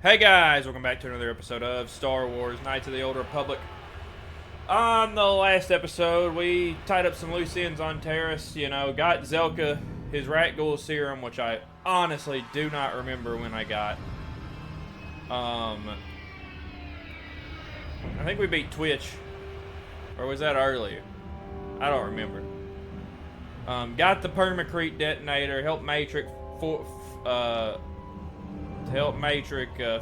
Hey guys, welcome back to another episode of Star Wars Knights of the Old Republic. On the last episode, we tied up some loose ends on Taris, got Zelka his Ratghoul serum, which I honestly do not remember when I got. I think we beat Twitch, or was that earlier? I don't remember. Got the Permacrete detonator, helped Matrix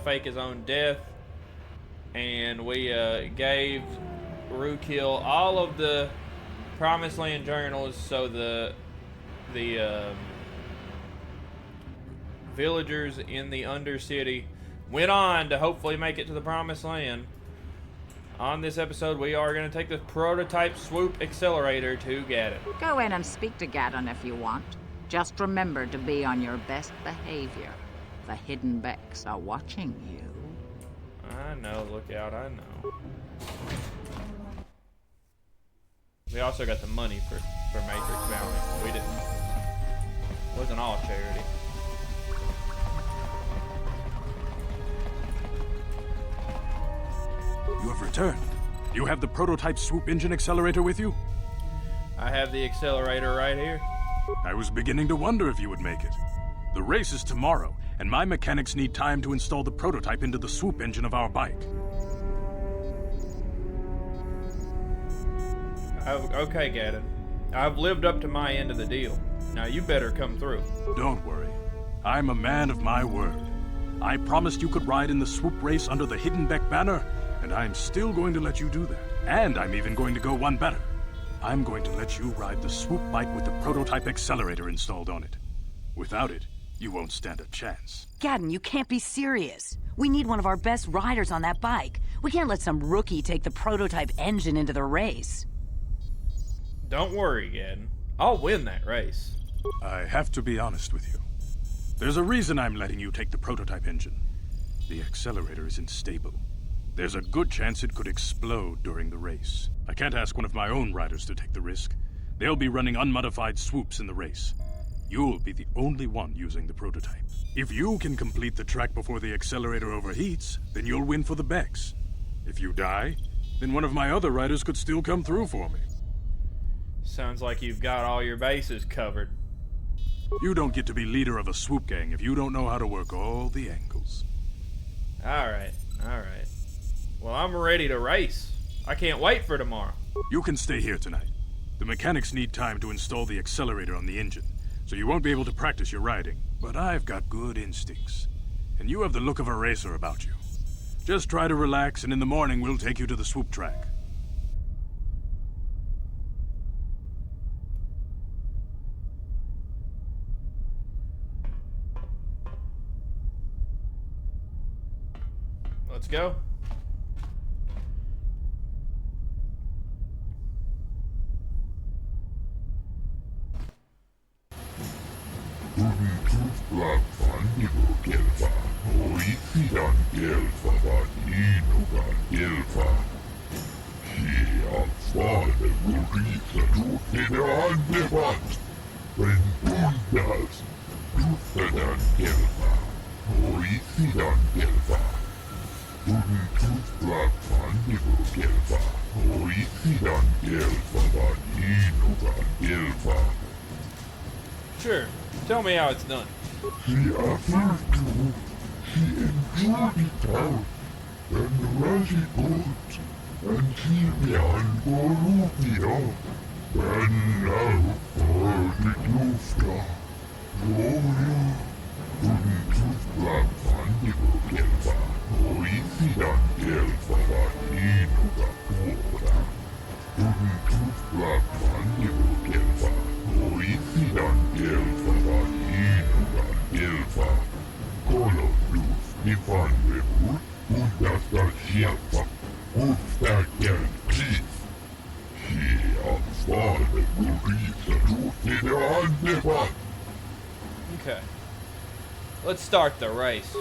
fake his own death, and we gave Rookil all of the Promised Land journals, so the villagers in the Undercity went on to hopefully make it to the Promised Land. On this episode, we are going to take the prototype Swoop Accelerator to Gadon. Go in and speak to Gadon if you want. Just remember to be on your best behavior. The Hidden Beks are watching you. I know, look out, I know. We also got the money for Matrix Bounty. We didn't. It wasn't all charity. You have returned. You have the prototype Swoop engine accelerator with you? I have the accelerator right here. I was beginning to wonder if you would make it. The race is tomorrow, and my mechanics need time to install the prototype into the Swoop engine of our bike. Okay, Gadon. I've lived up to my end of the deal. Now you better come through. Don't worry. I'm a man of my word. I promised you could ride in the Swoop race under the Hidden Bek banner, and I'm still going to let you do that. And I'm even going to go one better. I'm going to let you ride the Swoop bike with the prototype accelerator installed on it. Without it, you won't stand a chance. Gadon, you can't be serious. We need one of our best riders on that bike. We can't let some rookie take the prototype engine into the race. Don't worry, Gadon. I'll win that race. I have to be honest with you. There's a reason I'm letting you take the prototype engine. The accelerator isn't stable. There's a good chance it could explode during the race. I can't ask one of my own riders to take the risk. They'll be running unmodified swoops in the race. You'll be the only one using the prototype. If you can complete the track before the accelerator overheats, then you'll win for the Beks. If you die, then one of my other riders could still come through for me. Sounds like you've got all your bases covered. You don't get to be leader of a swoop gang if you don't know how to work all the angles. Alright. Well, I'm ready to race. I can't wait for tomorrow. You can stay here tonight. The mechanics need time to install the accelerator on the engine, so you won't be able to practice your riding. But I've got good instincts, and you have the look of a racer about you. Just try to relax, and in the morning we'll take you to the swoop track. Let's go. Sure. Tell me how it's done. She offered to. She enjoyed it out. And really good. And she began Gorufia. And now for the Klufta. Gloria. Untus Blackfandigo Gelfa. Oisidan Gelfa Vatinuga Tura. Untus Blackfandigo Gelfa. Oisidan Gelfa Vatinuga Gelfa. Kolodus Nifan Rebut. Undasta Schiafa. Ufta Gelkis. She ansvarade Gorisa Rutine Andevat. Okay. Let's start the race.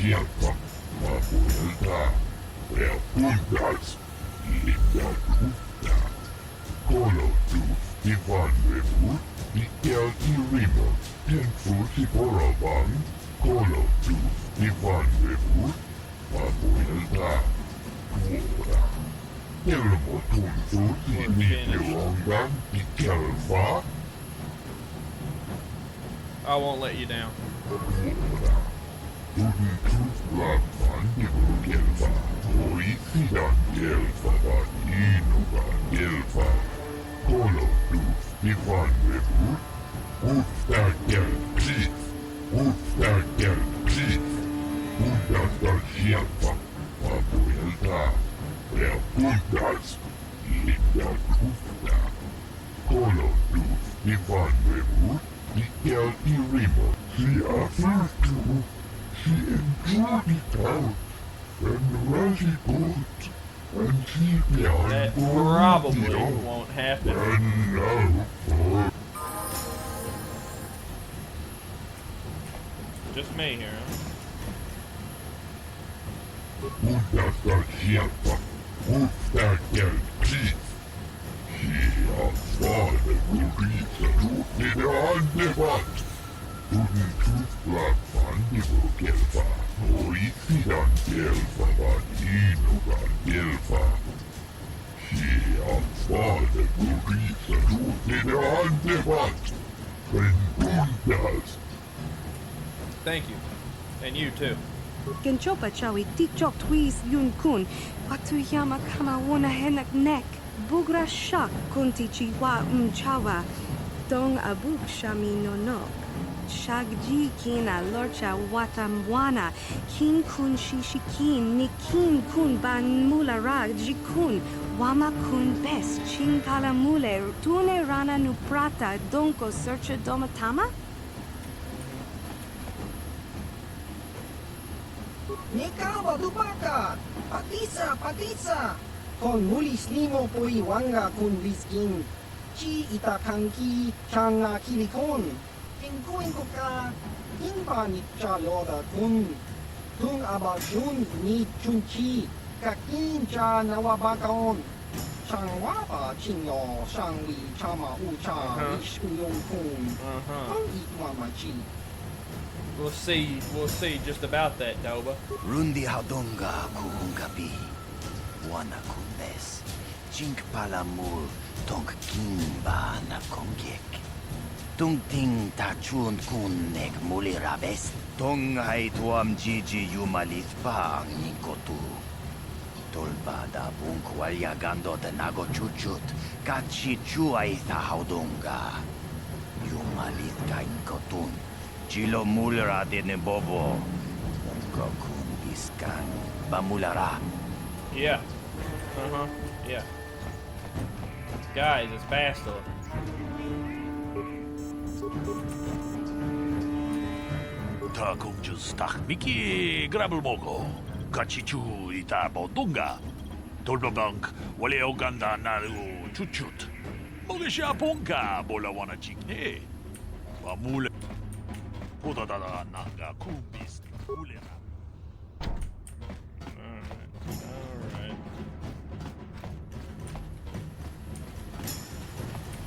sieltä, vapuilta. Ja Vulkars, Linda Kutta. Kolotus, Ivan Revu, Mikelti Rimo, Tenfusi Porovan. Kolotus, Ivan Revu, vapuilta. Tuoda. Elmo tuntuu Nikirongan Mikelva. I won't let you down. Tuoda. Tuntuu Lappan Nikikelva. Oisidan Kelva, Inugan Kelva. Kolotus, Ivan Revu. Ustakel Kris. Ustakel Kris. Uudasta sieltä, vapuilta. Ja Vulkars, Linda Kutta. Kolotus, Ivan Revu, Mikelti Rimo. She affirmed she enjoyed it out, and Raji good, and she behind That probably won't happen. And now for Just me here, huh? Uudasta sieltä, Ustakel Kris. She afforded Ulrika Nina Andevat. Tuntuu Lappan Nikikelva. Oisidan Kelva, Inugan Kelva. She afforded Ulrika Nina Andevat. And Vulkars. Thank you. And you too. Genchopa chawi tikchok twis yun kun. Atuyama kama wona henak nek. Bugra shak kunti chiwa chawa. Dong abuk shami nonok. Shagji kina lorcha watamwana. Kin kun shishikin. Nikin kun ban mulara jikun. Wama kun bes. Chinkala mule. Tune rana nuprata. Donko searcha domatama? Ikaw badupaka, patisa, kon mulis limo po iwanga kun whisking, chi itakanki changa kilikon, kinkuin ko ka, inba ni chaloda kun, tung abashun ni chunchi, kakin cha nawabakaon, changwapa chinyo, shangli chama ucha, ishuyong kun, kong itwamachi. We'll see just about that, Doba. Rundi Haudonga Kuhungabi. Wana Kundes. Chink Palamul Tonk Kimba na Kongek. Tung Ting Tachun Kunnek Mulirabes. Tong Hai Tuam Gigi Yumalit Pang Ninkotu. Tolbada Bunk Walyagando de Nago Chuchut. Kachi Chuaitha Haudonga. Yumalit Kaikotun. Chilo mulera de Nebobo. Kokun Biskan. Bamulara. Yeah. Yeah. Guys, it's Bastila. Ta kungjus tak miki grabel mogo. Kachichu ita bodunga. Tolbabank wale oganda naru chuchut. Mogesha ponka bola wana chikne. Bamule. Podadada nanga kubis mulera. Alright.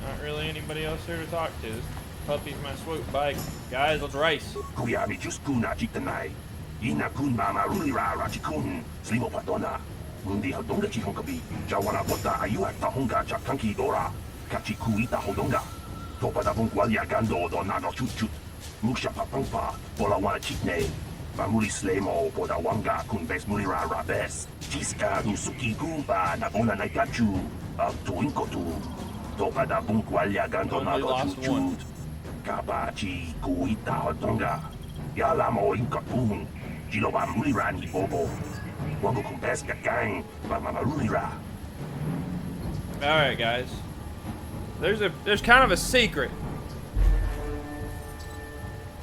Not really anybody else here to talk to. This puppy's my swoop bike. Guys, let's race. Kuyabi Juskuna Chitanai. Ina kun mama runira rachikun. Slimo patona. Mundi Haudonga Chihongabi. Jawana Bota Ayuat Tahonga Chakanki Dora. Kachikuita Hodonga. Topada Bunkwalia Gando Donado Chuchut. Musha Papampa. Bola Wana Chikne. Mamuli Slemo Boda Wanga Kun Bes Mulira Rabes. Chiska Nusuki Gumba Nabona Naikachu. Tuinkotu. Topada Bunkwalia Gando Nado Chuchut. Kabachi Kuita Hodonga. Yalamo Inkapun. Jiloba Mulirani Bobo. Wango Kumpeska Gang. Mama Rulira. Alright, guys. There's kind of a secret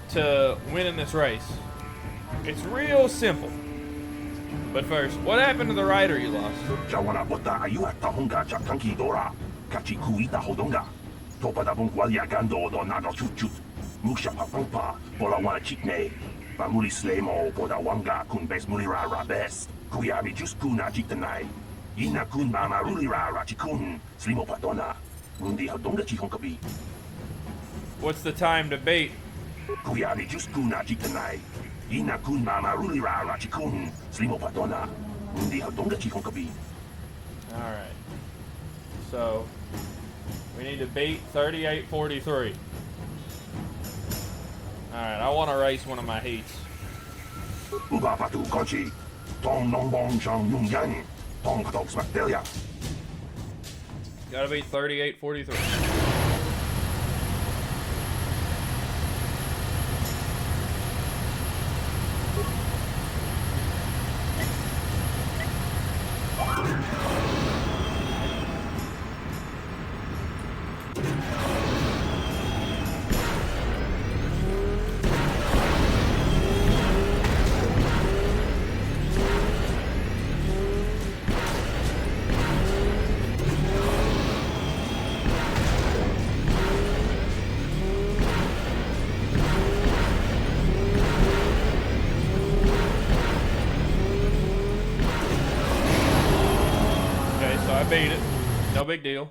to winning this race. It's real simple. But first, what happened to the rider you lost? Jawana Bota Ayuat Tahonga Chakanki Dora. Kachikuita Hodonga. Topada Bunkwalia Gando Donado Chuchut. Musha Papampa. Bola Wana Chikne. Pamuli slemo poda wanga kun bes mulira rabes. Kuyabi just kuna jitanai. Ina kun mama rulira rachikun. Slimo patona. Mundi hadonga chihonkabi. What's the time to beat? Kuyabi just kuna jitanai. Ina kun mama rulira rachikun. Slimo patona. Mundi hadonga chihonkabi. Alright. So, we need to beat 38:43. Alright, I want to race one of my heats. Uba patu konchi. Tong nong bong chang yung yang. Tong katok smaktelia. Gotta beat 38:43. I beat it. No big deal.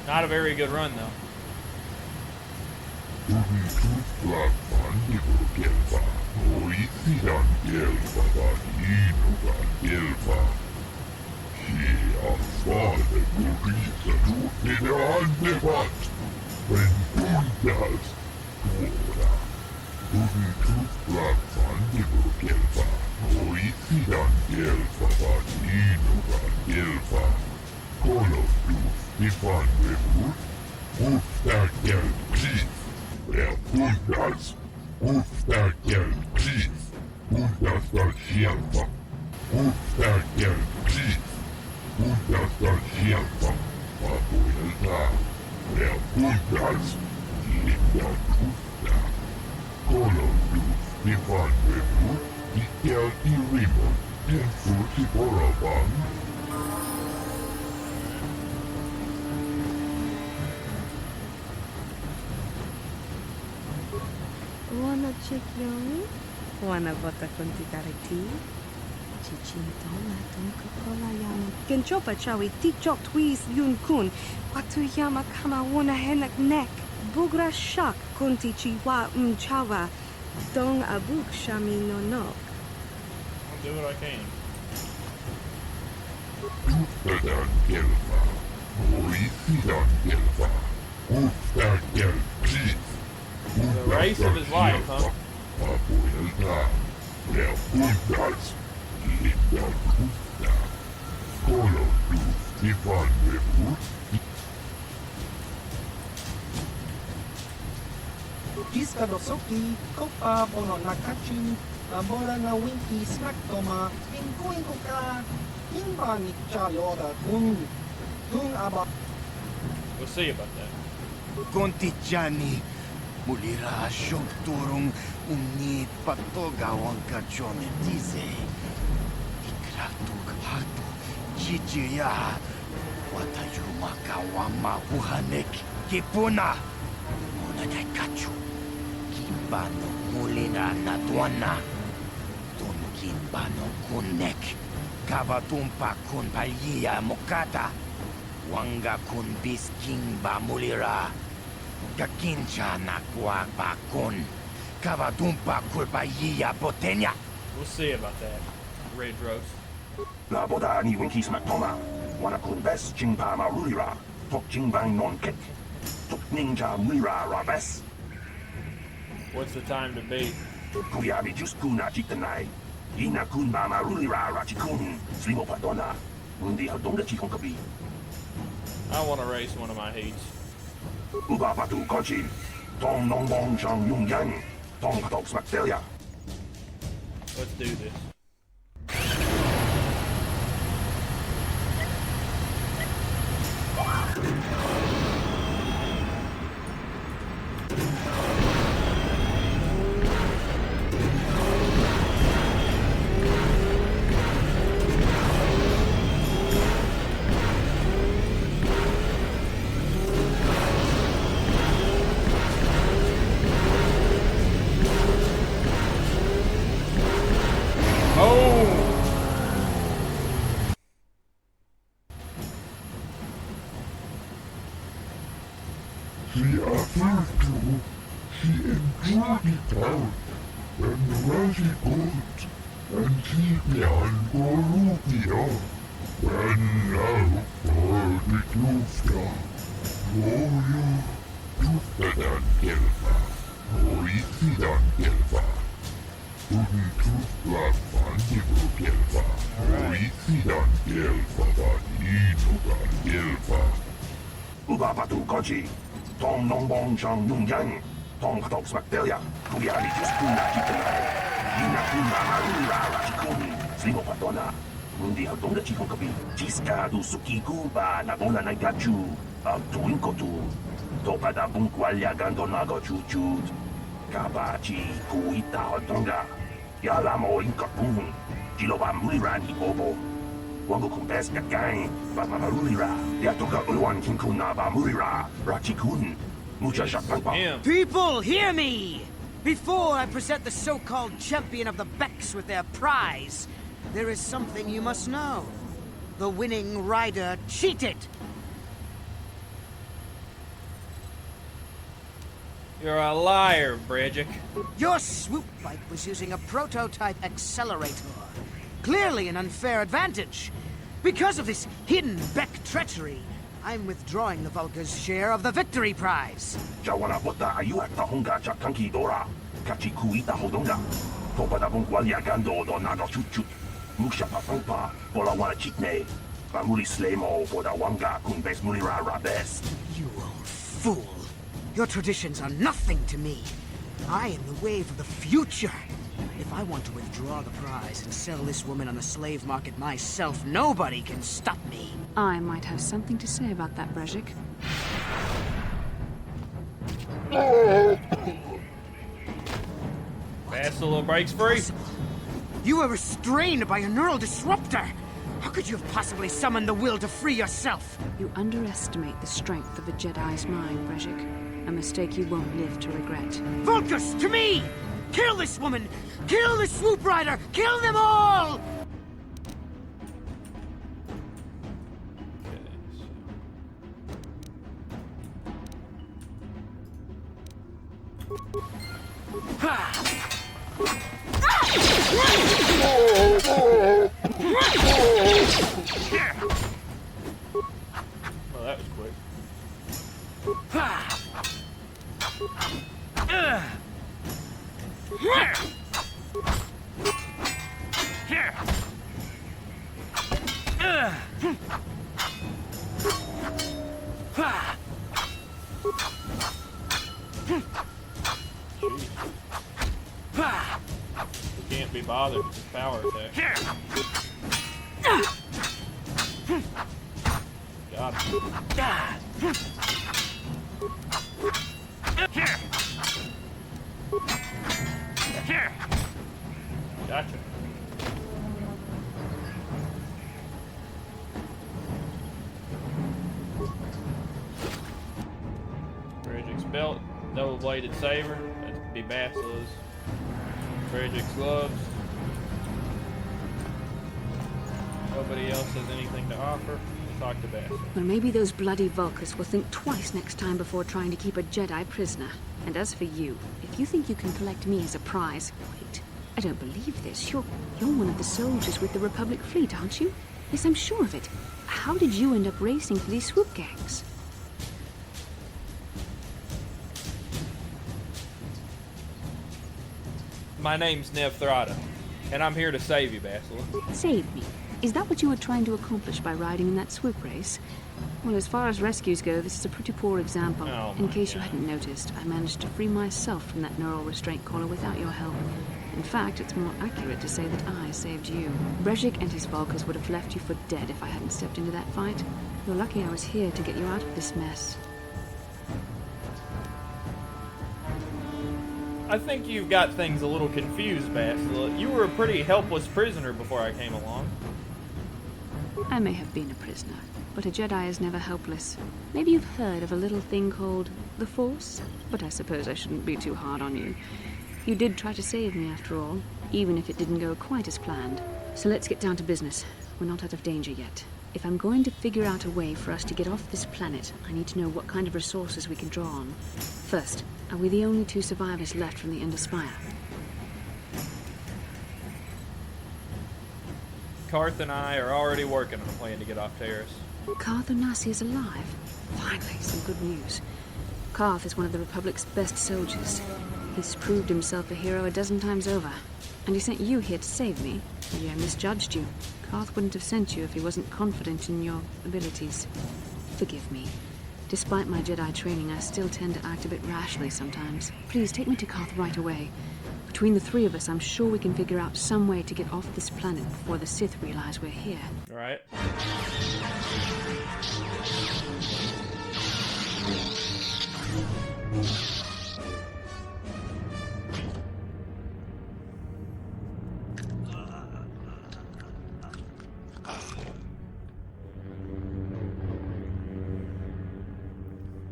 Not a very good run, though. Wanna check young? Wanna bota konti kareti? Chichintola tonka kola yam. Genchopa chawi tikchok twis yun kun. Watu yama kama wana henak nek. Bugra shak konti chiwa mchawa. Dong abuk shami no nok. I'll do what I can. The race of his life, huh? Iskadosoki, kopa pono nakachin, abora na winki smaktoma, inkuin kuka, imba nikchayoda kun, kun aba. We'll see about that. Konti Jani, mulira shok turung unit patoga wanka jone dize. Ikratuk hatu chichiya, watayumaka wama uhanek kipuna. Muna kachu, kimbano mulira na duana. Tun kimbano kunek, kavatumpa kun palia mokata. Wanga kun bisking ba mulira. Kakincha na kwa kun. Kavadumpa kulpaiya botenya. We'll see about that. Red Rose. La boda ni winki smaktoma. Wana kun bes chingpa marulira. Tok chingbang non kek. Tok ninja mulira rabes. What's the time to beat? Kuyabi just kuna jitanai. Ina kun mama rulira rachikun. Slimo patona. Mundi hadonga chihonkabi. I want to race one of my heats. Uba patu konchi. Tong nong bong chang yung yang. Tong katok smaktelia. Let's do this. out and rush it good and keep me on Borupia. And now for the Klufta. Moju Kluftadan Kelva. Oitsidan Kelva. Uden Klufta Fandibu Kelva. Oitsidan Kelva Vaninugan Kelva. Ubabatu Koji. Tom Nongbong Chang Nungyang. Tom Hatok Smaktelia. Kubiali Juskuna Chikanai. Ina Kuna Marura Rachikun. Slimo Patona. Mundi Hadonga Chikon Kabi. Chiska du Suki Kuba Nabola Nagachu. Abtuinkotu. Topada Bunkwalya Gandonago Chuchut. Kabachi Kuita Hadonga. Yalamo Inkapun. Jiloba Mulirani Bobo. Wango Kumpes Gagang. Baba Marulira. Yatoka Ulwan Kinkuna Bamurira. Rachikun. Mucha Shapangpa. People, hear me! Before I present the so-called champion of the Beks with their prize, there is something you must know. The winning rider cheated. You're a liar, Brejik. Your swoop bike was using a prototype accelerator. Clearly an unfair advantage. Because of this Hidden Bek treachery, I'm withdrawing the Vulkars' share of the victory prize. Jawana Bota Ayuata Honga Chakanki Dora. Kachikuita Hodonga. Topada Bunkwalya Gando Donago Chuchut. Musha Papampa. Bolawana Chitne. Bamuli Slemo Boda Wanga Kumbes Mulira Rabes. You old fool. Your traditions are nothing to me. I am the wave of the future. If I want to withdraw the prize and sell this woman on the slave market myself, nobody can stop me. I might have something to say about that, Brejik. Bastila breaks free. You were restrained by a neural disruptor. How could you have possibly summoned the will to free yourself? You underestimate the strength of a Jedi's mind, Brejik. A mistake you won't live to regret. Vulkars, to me! Kill this woman! Kill the swoop rider! Kill them all! Well, that was quick. You can't be bothered with the power attack. Got him. Gotcha. Brejik's belt, double-bladed saber. That's be Bastila's. Brejik's gloves. Nobody else has anything to offer. Talk to Bastila. Well, maybe those bloody Vulkars will think twice next time before trying to keep a Jedi prisoner. And as for you, if you think you can collect me as a prize... Wait, I don't believe this. You're one of the soldiers with the Republic fleet, aren't you? Yes, I'm sure of it. How did you end up racing for these swoop gangs? My name's Nev Thrada, and I'm here to save you, Bastila. Save me? Is that what you were trying to accomplish by riding in that swoop race? Well, as far as rescues go, this is a pretty poor example. Oh, in case you hadn't noticed, I managed to free myself from that neural restraint collar without your help. In fact, it's more accurate to say that I saved you. Brejik and his Vulkars would have left you for dead if I hadn't stepped into that fight. You're lucky I was here to get you out of this mess. I think you've got things a little confused, Bastila. You were a pretty helpless prisoner before I came along. I may have been a prisoner, but a Jedi is never helpless. Maybe you've heard of a little thing called the Force? But I suppose I shouldn't be too hard on you. You did try to save me after all, even if it didn't go quite as planned. So let's get down to business. We're not out of danger yet. If I'm going to figure out a way for us to get off this planet, I need to know what kind of resources we can draw on. First, are we the only 2 survivors left from the Ender Spire? Carth and I are already working on a plan to get off Taris. Carth Onasi is alive. Finally, some good news. Carth is one of the Republic's best soldiers. He's proved himself a hero a dozen times over. And he sent you here to save me. Maybe I misjudged you. Carth wouldn't have sent you if he wasn't confident in your abilities. Forgive me. Despite my Jedi training, I still tend to act a bit rashly sometimes. Please, take me to Carth right away. Between the 3 of us, I'm sure we can figure out some way to get off this planet before the Sith realize we're here. All right.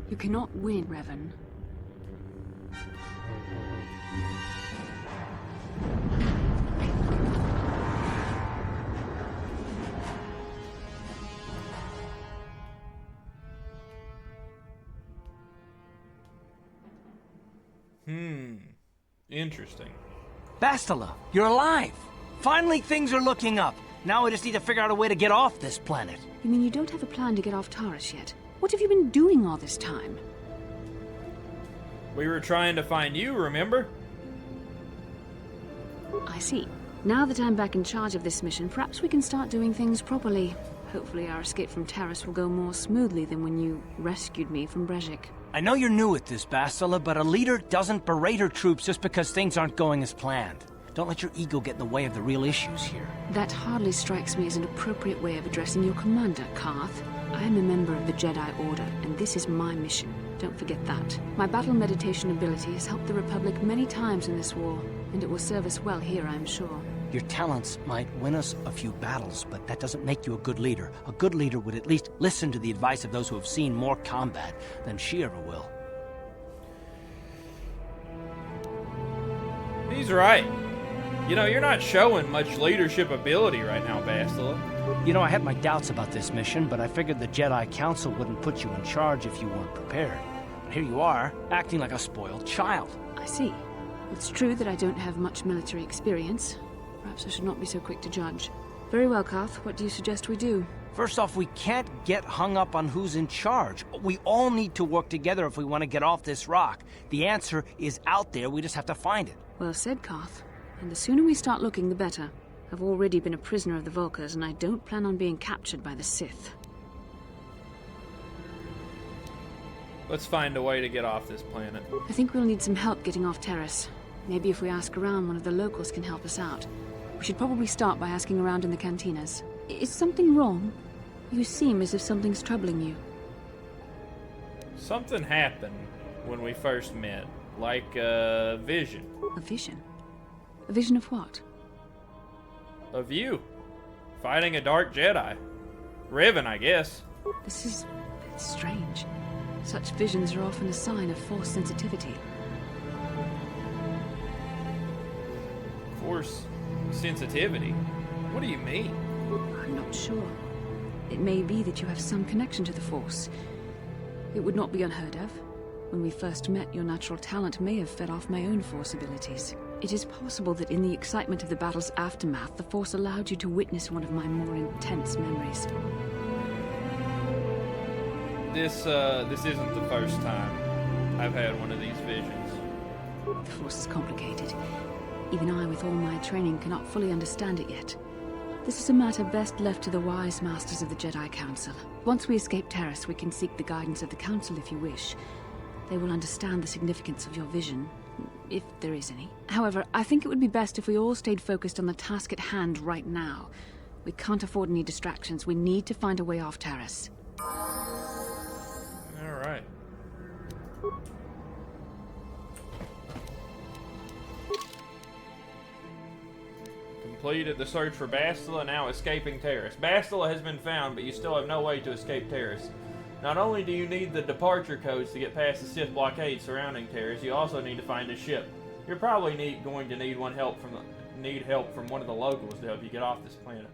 You cannot win, Revan. Interesting. Bastila, you're alive! Finally, things are looking up. Now we just need to figure out a way to get off this planet. You mean you don't have a plan to get off Taris yet? What have you been doing all this time? We were trying to find you, remember? I see. Now that I'm back in charge of this mission, perhaps we can start doing things properly. Hopefully our escape from Taris will go more smoothly than when you rescued me from Brejik. I know you're new at this, Bastila, but a leader doesn't berate her troops just because things aren't going as planned. Don't let your ego get in the way of the real issues here. That hardly strikes me as an appropriate way of addressing your commander, Carth. I am a member of the Jedi Order, and this is my mission. Don't forget that. My battle meditation ability has helped the Republic many times in this war, and it will serve us well here, I'm sure. Your talents might win us a few battles, but that doesn't make you a good leader. A good leader would at least listen to the advice of those who have seen more combat than she ever will. He's right. You know, you're not showing much leadership ability right now, Bastila. You know, I had my doubts about this mission, but I figured the Jedi Council wouldn't put you in charge if you weren't prepared. But here you are, acting like a spoiled child. I see. It's true that I don't have much military experience. Perhaps I should not be so quick to judge. Very well, Carth. What do you suggest we do? First off, we can't get hung up on who's in charge. We all need to work together if we want to get off this rock. The answer is out there, we just have to find it. Well said, Carth. And the sooner we start looking, the better. I've already been a prisoner of the Vulkars, and I don't plan on being captured by the Sith. Let's find a way to get off this planet. I think we'll need some help getting off Taris. Maybe if we ask around, one of the locals can help us out. We should probably start by asking around in the cantinas. Is something wrong? You seem as if something's troubling you. Something happened when we first met. Like a vision. A vision? A vision of what? Of you. Fighting a dark Jedi. Revan, I guess. This is strange. Such visions are often a sign of Force sensitivity. Force sensitivity? What do you mean? I'm not sure. It may be that you have some connection to the Force. It would not be unheard of. When we first met, your natural talent may have fed off my own Force abilities. It is possible that in the excitement of the battle's aftermath, the Force allowed you to witness one of my more intense memories. This isn't the first time I've had one of these visions. The Force is complicated. Even I, with all my training, cannot fully understand it yet. This is a matter best left to the wise masters of the Jedi Council. Once we escape Taris, we can seek the guidance of the Council if you wish. They will understand the significance of your vision, if there is any. However, I think it would be best if we all stayed focused on the task at hand right now. We can't afford any distractions. We need to find a way off Taris. All right. Completed the search for Bastila, now escaping Taris. Bastila has been found, but you still have no way to escape Taris. Not only do you need the departure codes to get past the Sith blockade surrounding Taris, you also need to find a ship. You're probably going to need help from one of the locals to help you get off this planet.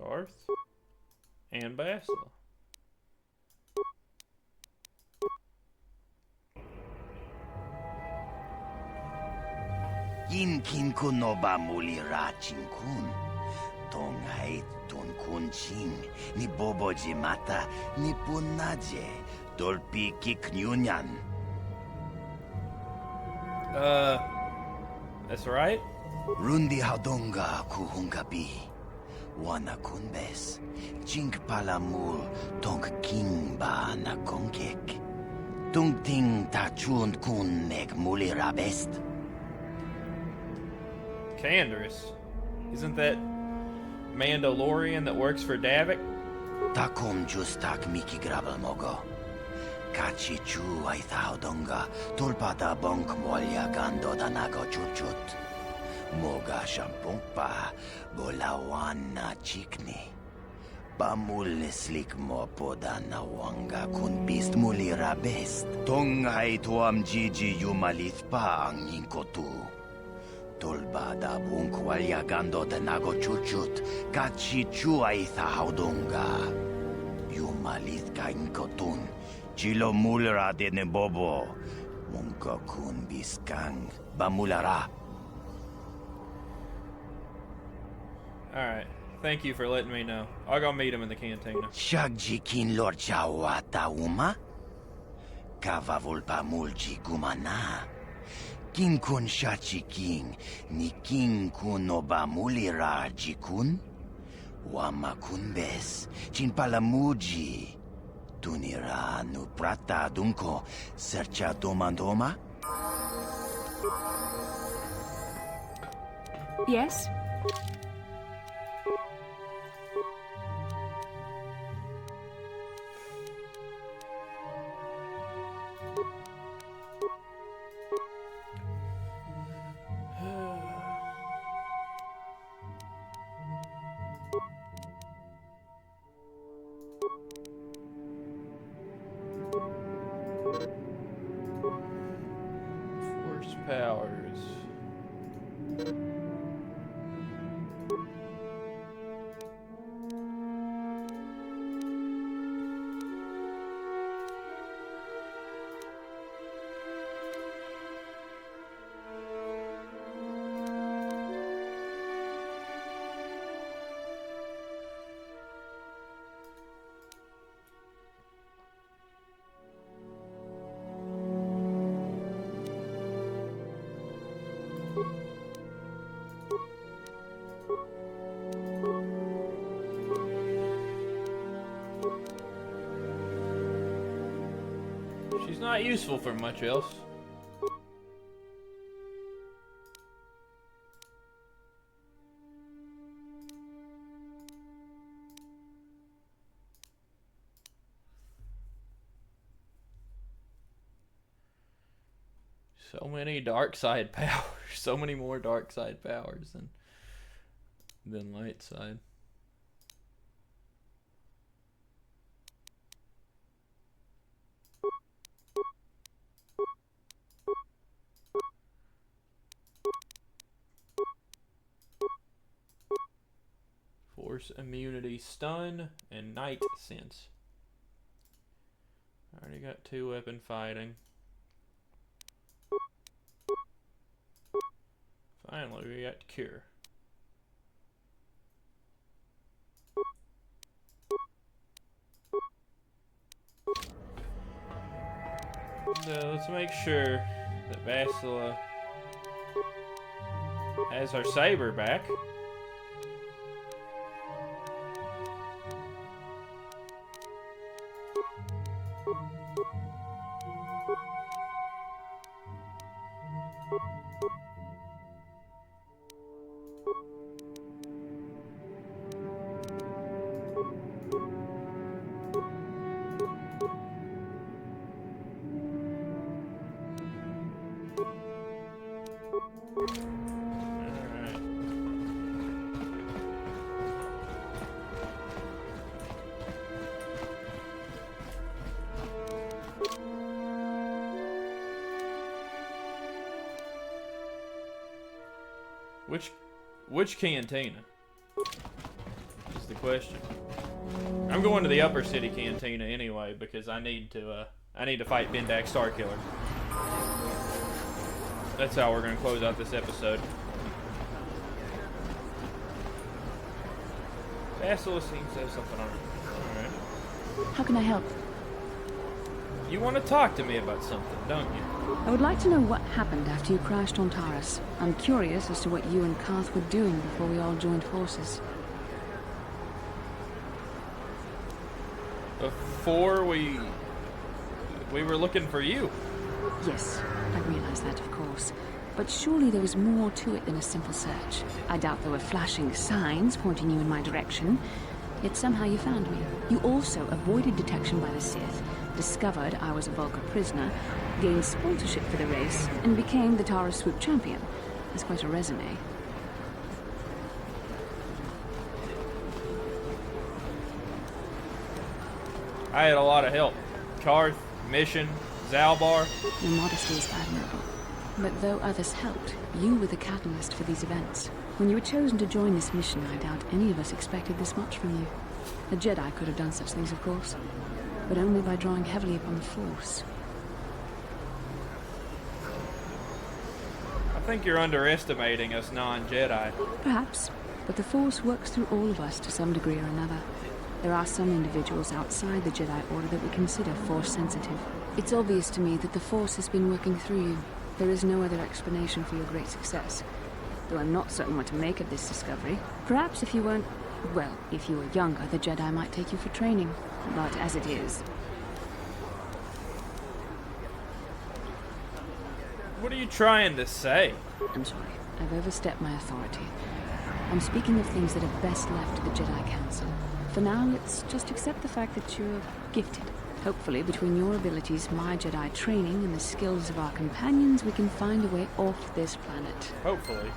Carth and Bastila. Kin kun no ba muli ra ching kun. Tong hai tun kun ching. Ni bobo jimata ni punaje. Dolpi kiknyunyan. That's right. Rundi haudonga kuhungabi. Wana kunbes. Chink palamul tong king ba na kongkek. Tung ting tachun kun nek muli rabest. Canderous? Isn't that Mandalorian that works for Davik? Takum justak miki grabal mogo. Kachi chu ay thaudonga tulpada bonk molya gando danago chuchut. Moga shampong pa bolawan na chikni. Pamul slik mo poda na wanga kun bist muli rabest. Tong ay tuam jiji yumalit pa ang ninkotu. Tolba da bunk walya gando danago chuchut. Kachi chu ay thaudonga. Yumalit ka inkotun. Chilo mulra de ne bobo. Munko kun biskang bamulara. Alright. Thank you for letting me know. I'll go meet him in the cantina. Shagji kin lor chawata uma? Kavavulpa mulji gumana. Kin kun shachi king, ni king kun oba mulira jikun? Wama kun bes, chin palamuji. Tunira nu prata dunko, sercha domandoma? Yes? Force powers. She's not useful for much else. So many dark side powers. So many more dark side powers than light side. Force immunity, stun, and night sense. Already got 2 weapon fighting. Finally, we got cure. So let's make sure That Bastila has her saber back. Which cantina? Is the question. I'm going to the upper city cantina anyway because I need to fight Bendak Starkiller. That's how we're gonna close out this episode. Bastila seems to have something on her. Alright. How can I help? You want to talk to me about something, don't you? I would like to know what happened after you crashed on Taris. I'm curious as to what you and Carth were doing before we all joined forces. Before we were looking for you. Yes, I realize that, of course. But surely there was more to it than a simple search. I doubt there were flashing signs pointing you in my direction. Yet somehow you found me. You also avoided detection by the Sith, discovered I was a Vulkar prisoner, gained sponsorship for the race, and became the Taris Swoop champion. That's quite a resume. I had a lot of help. Carth, Mission, Zalbar. Your modesty is admirable. But though others helped, you were the catalyst for these events. When you were chosen to join this mission, I doubt any of us expected this much from you. A Jedi could have done such things, of course, but only by drawing heavily upon the Force. I think you're underestimating us non-Jedi. Perhaps, but the Force works through all of us to some degree or another. There are some individuals outside the Jedi Order that we consider Force-sensitive. It's obvious to me that the Force has been working through you. There is no other explanation for your great success. Though I'm not certain what to make of this discovery. Perhaps if you weren't... well, if you were younger, the Jedi might take you for training. But as it is... What are you trying to say? I'm sorry. I've overstepped my authority. I'm speaking of things that are best left to the Jedi Council. For now, let's just accept the fact that you're gifted. Hopefully, between your abilities, my Jedi training, and the skills of our companions, we can find a way off this planet. Hopefully.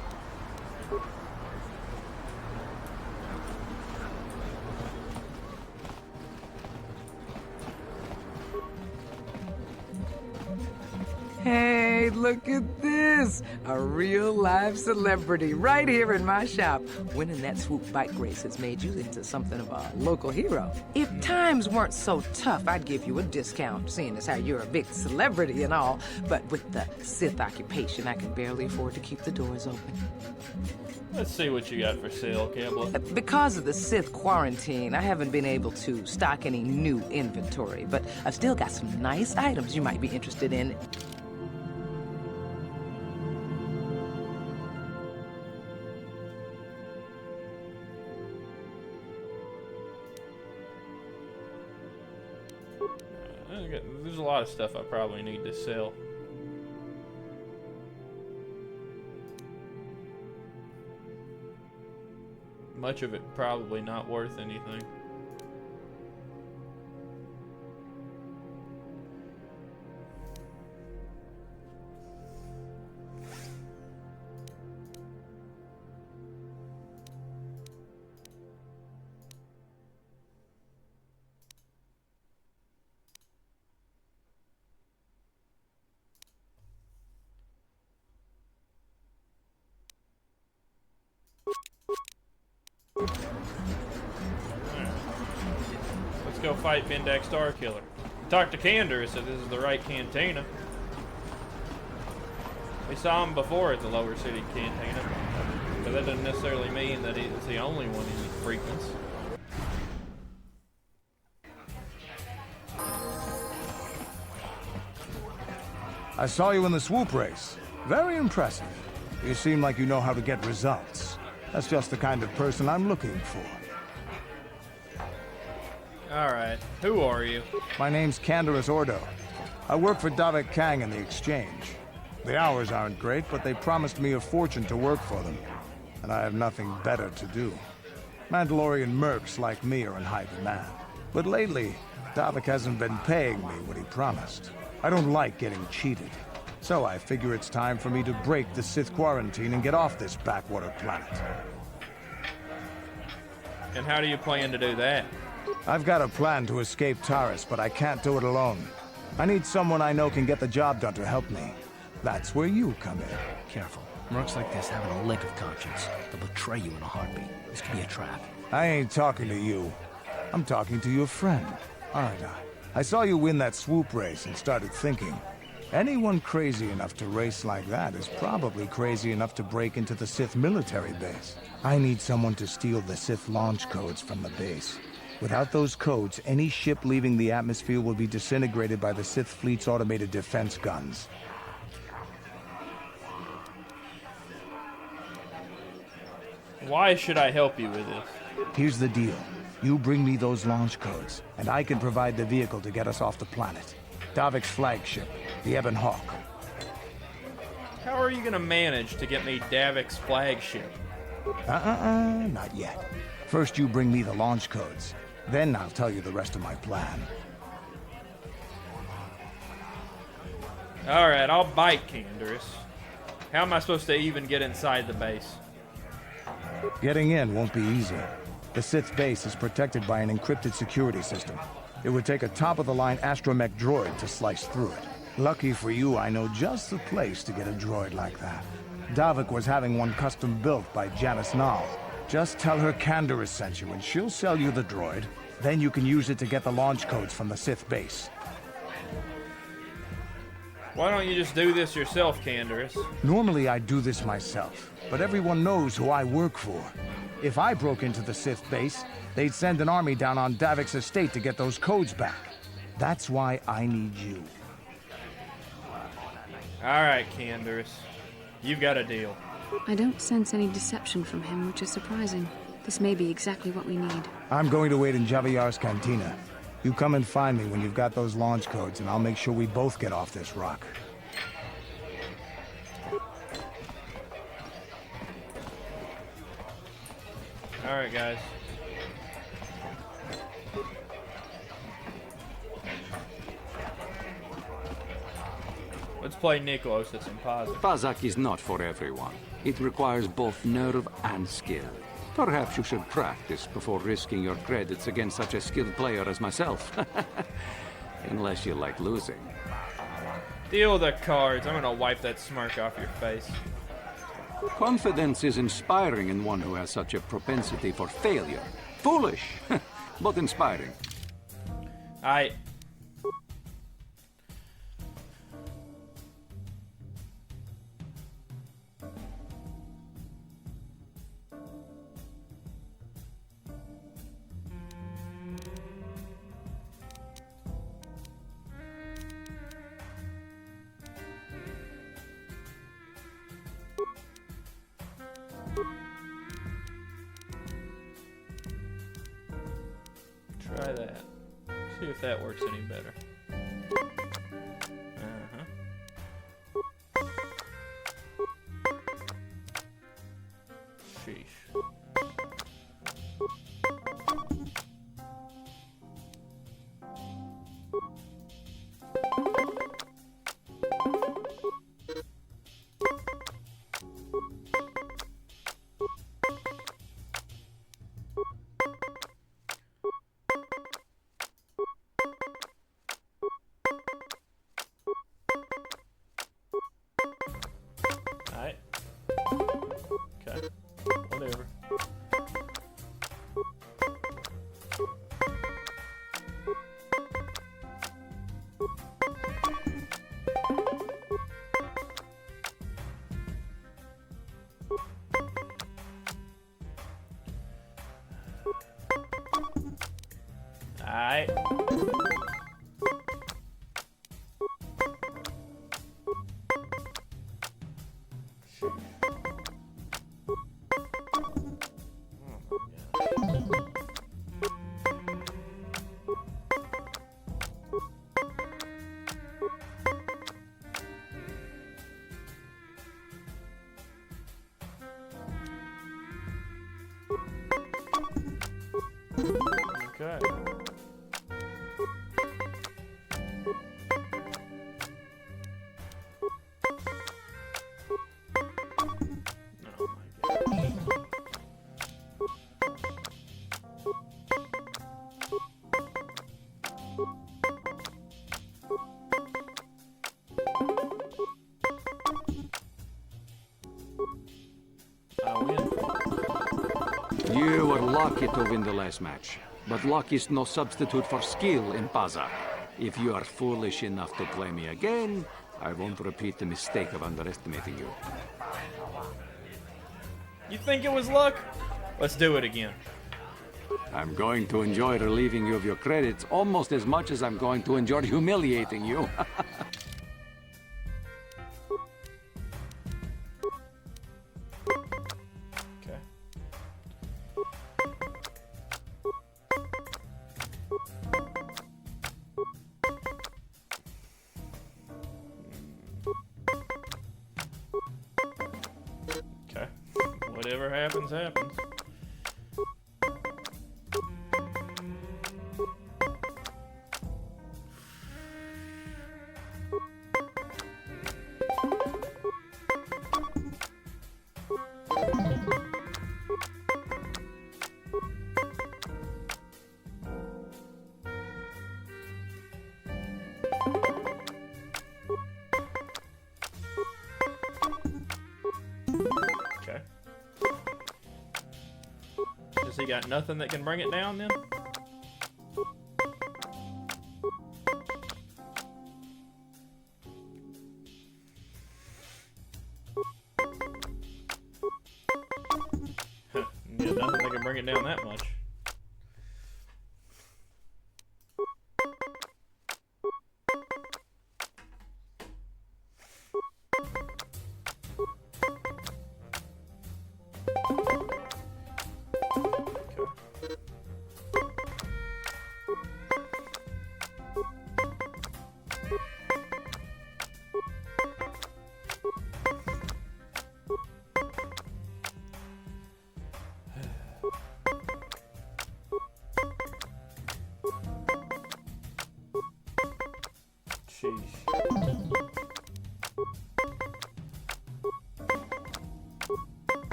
Hey, look at this! A real live celebrity right here in my shop. Winning that swoop bike race has made you into something of a local hero. If times weren't so tough, I'd give you a discount, seeing as how you're a big celebrity and all. But with the Sith occupation, I can barely afford to keep the doors open. Let's see what you got for sale, Campbell. Because of the Sith quarantine, I haven't been able to stock any new inventory, but I've still got some nice items you might be interested in. There's a lot of stuff I probably need to sell. Much of it probably not worth anything. Let's go fight Bendak Starkiller. Talk to Canderous if this is the right cantina. We saw him before at the lower city cantina, but that doesn't necessarily mean that it's the only one he frequents. I saw you in the swoop race. Very impressive. You seem like you know how to get results. That's just the kind of person I'm looking for. Alright, who are you? My name's Canderous Ordo. I work for Davik Kang in the exchange. The hours aren't great, but they promised me a fortune to work for them. And I have nothing better to do. Mandalorian mercs like me are in high demand. But lately, Davik hasn't been paying me what he promised. I don't like getting cheated. So I figure it's time for me to break the Sith quarantine and get off this backwater planet. And how do you plan to do that? I've got a plan to escape Taris, but I can't do it alone. I need someone I know can get the job done to help me. That's where you come in. Careful. Mercs like this haven't a lick of conscience. They'll betray you in a heartbeat. This could be a trap. I ain't talking to you. I'm talking to your friend, aren't I? I saw you win that swoop race and started thinking, anyone crazy enough to race like that is probably crazy enough to break into the Sith military base. I need someone to steal the Sith launch codes from the base. Without those codes, any ship leaving the atmosphere will be disintegrated by the Sith fleet's automated defense guns. Why should I help you with this? Here's the deal. You bring me those launch codes, and I can provide the vehicle to get us off the planet. Davik's flagship, the Ebon Hawk. How are you gonna manage to get me Davik's flagship? Not yet. First you bring me the launch codes. Then I'll tell you the rest of my plan. Alright, I'll bite Canderous. How am I supposed to even get inside the base? Getting in won't be easy. The Sith base is protected by an encrypted security system. It would take a top-of-the-line astromech droid to slice through it. Lucky for you, I know just the place to get a droid like that. Davik was having one custom built by Janice Nall. Just tell her Canderous sent you and she'll sell you the droid. Then you can use it to get the launch codes from the Sith base. Why don't you just do this yourself, Canderous? Normally I'd do this myself, but everyone knows who I work for. If I broke into the Sith base, they'd send an army down on Davik's estate to get those codes back. That's why I need you. Alright, Canderous. You've got a deal. I don't sense any deception from him, which is surprising. This may be exactly what we need. I'm going to wait in Javier's cantina. You come and find me when you've got those launch codes, and I'll make sure we both get off this rock. Alright, guys. Let's play Niklos at some Pazaak. Pazaak is not for everyone. It requires both nerve and skill. Perhaps you should practice before risking your credits against such a skilled player as myself. Unless you like losing. Deal the cards. I'm gonna wipe that smirk off your face. Confidence is inspiring in one who has such a propensity for failure. Foolish, but inspiring. Alright. Try that. See if that works any better. Sheesh. Alright. Okay. Whatever. Alright. Okay. You were lucky to win the last match, but luck is no substitute for skill in Pazaak. If you are foolish enough to play me again, I won't repeat the mistake of underestimating you. You think it was luck? Let's do it again. I'm going to enjoy relieving you of your credits almost as much as I'm going to enjoy humiliating you. Okay. Whatever happens, happens. Okay. Has he got nothing that can bring it down then? Yeah, nothing that can bring it down that much.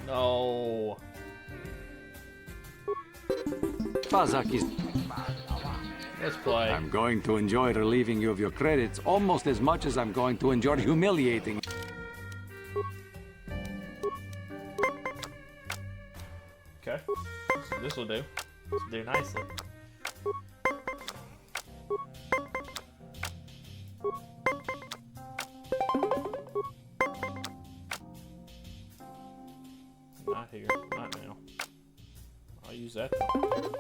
No. Pazaak is... Let's play. I'm going to enjoy relieving you of your credits almost as much as I'm going to enjoy humiliating you. Okay. This will do. This will do nicely. Not here. Not now. I'll use that though.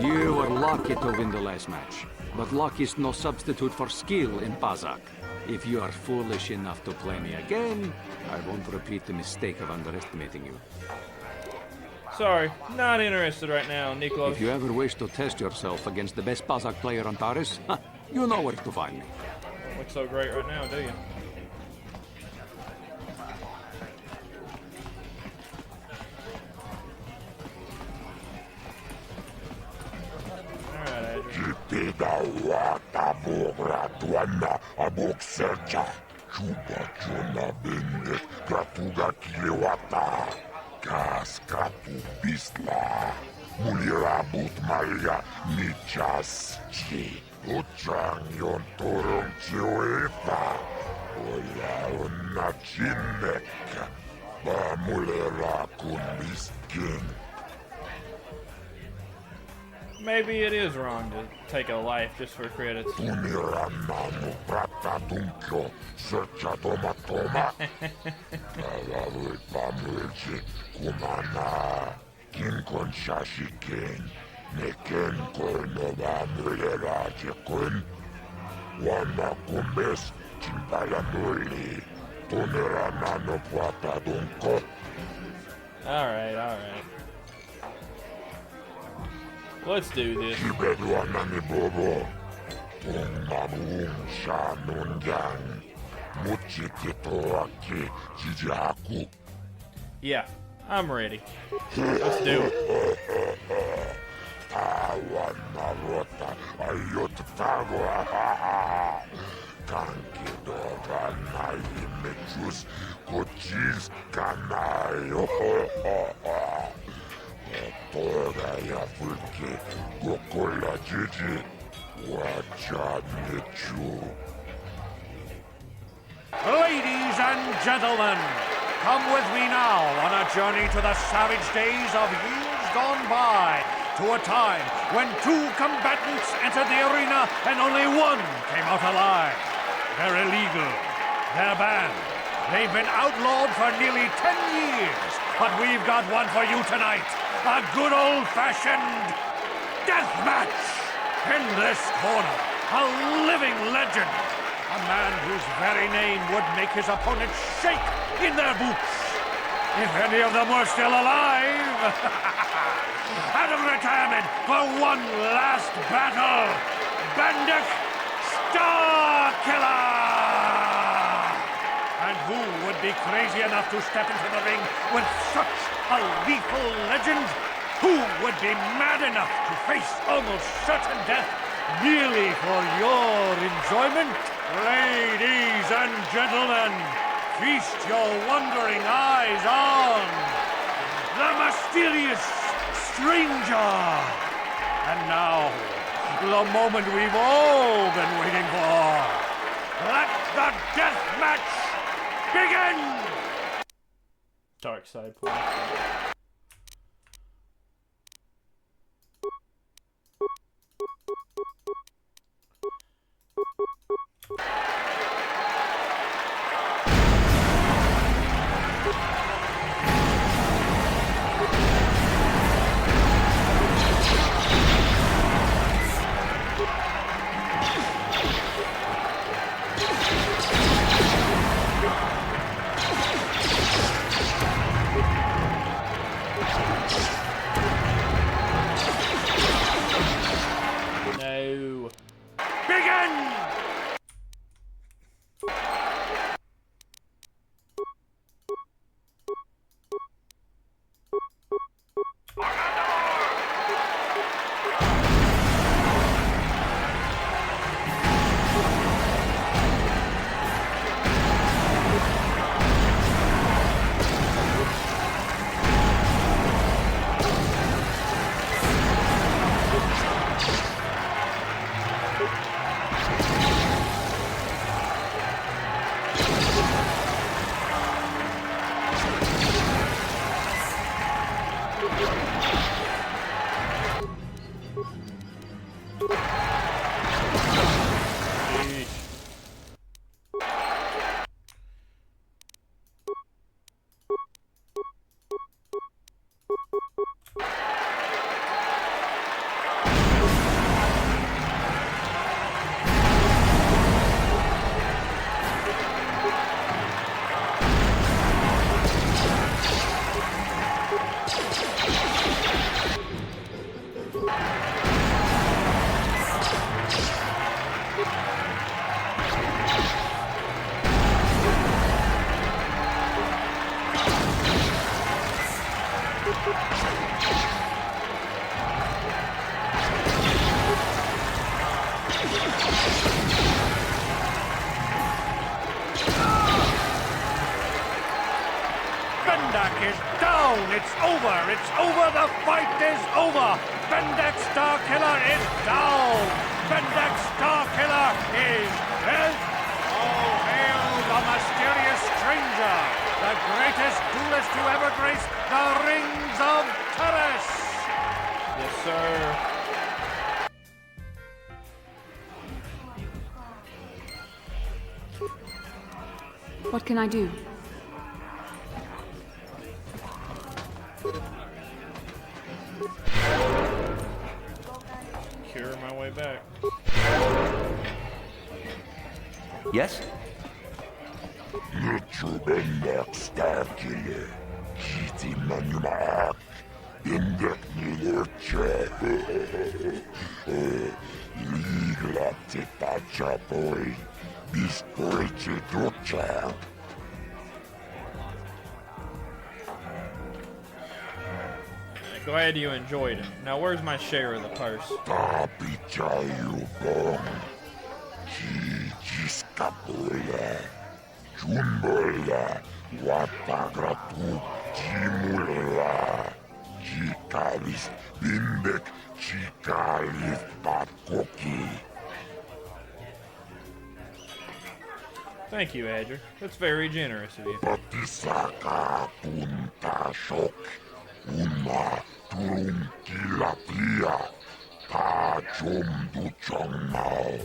You were lucky to win the last match, but luck is no substitute for skill in Pazaak. If you are foolish enough to play me again, I won't repeat the mistake of underestimating you. Sorry, not interested right now, Niklos. If you ever wish to test yourself against the best Pazaak player on Taris, you know where to find me. Don't look so great right now, do you? Jipidawata Bogratwana Aboksercha Chupachona Bendak Gratuga Kilewata Kaskatu Bistla Mulirabut Malia Nichas Chi Uchang Yon Torong Chiweta Ola Unachinek Bamulera Kumbiskin. Maybe it is wrong to take a life just for credits. Alright. Let's do this. Yeah, I'm ready. Let's do it. Ladies and gentlemen, come with me now on a journey to the savage days of years gone by, to a time when 2 combatants entered the arena and only 1 came out alive. They're illegal. They're banned. They've been outlawed for nearly 10 years, but we've got one for you tonight. A good old-fashioned death match! In this corner, a living legend. A man whose very name would make his opponents shake in their boots. If any of them were still alive. Out of retirement for one last battle, Bendak Starkiller! And who would be crazy enough to step into the ring with such a lethal legend? Who would be mad enough to face almost certain death merely for your enjoyment? Ladies and gentlemen, feast your wondering eyes on the mysterious stranger. And now, the moment we've all been waiting for. Let the death match begin! Dark side point. Bendak is down! It's over! It's over! The fight is over! Bendak Starkiller is down! Bendak Starkiller is dead! Oh, hail the mysterious stranger! The greatest duelist to ever grace the rings of Taris! Yes, sir. What can I do? Cure my way back. Yes? Bendak Starkiller. Jiti Manumak. Bendak Nilucha. Ligla Tetacha Boy. Biscoiche Ducha. Glad you enjoyed it. Now, where's my share of the purse? Tapichayu Bong. Jijiskapola. Jumbola. Watagratu. Jimula. Jikalis. Bindek. Jikalis Patkoki. Thank you, Adger. That's very generous of you. Patisaka Punta Shok. Una Turunkilatia. Pachum Duchong now.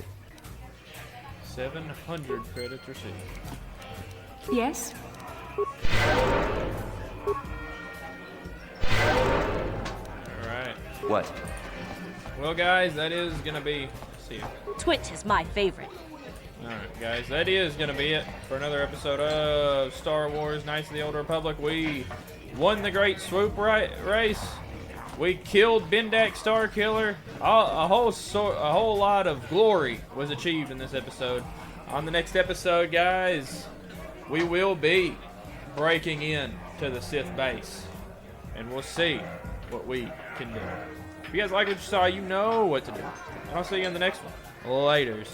700 credits received. Yes? Alright. What? Well, guys, that is going to be... See you. Twitch is my favorite. Alright, guys, that is going to be it for another episode of Star Wars Knights of the Old Republic. We won the Great Swoop race. We killed Bendak Starkiller. A whole lot of glory was achieved in this episode. On the next episode, guys, we will be breaking in to the Sith base. And we'll see what we can do. If you guys like what you saw, you know what to do. And I'll see you in the next one. Laters.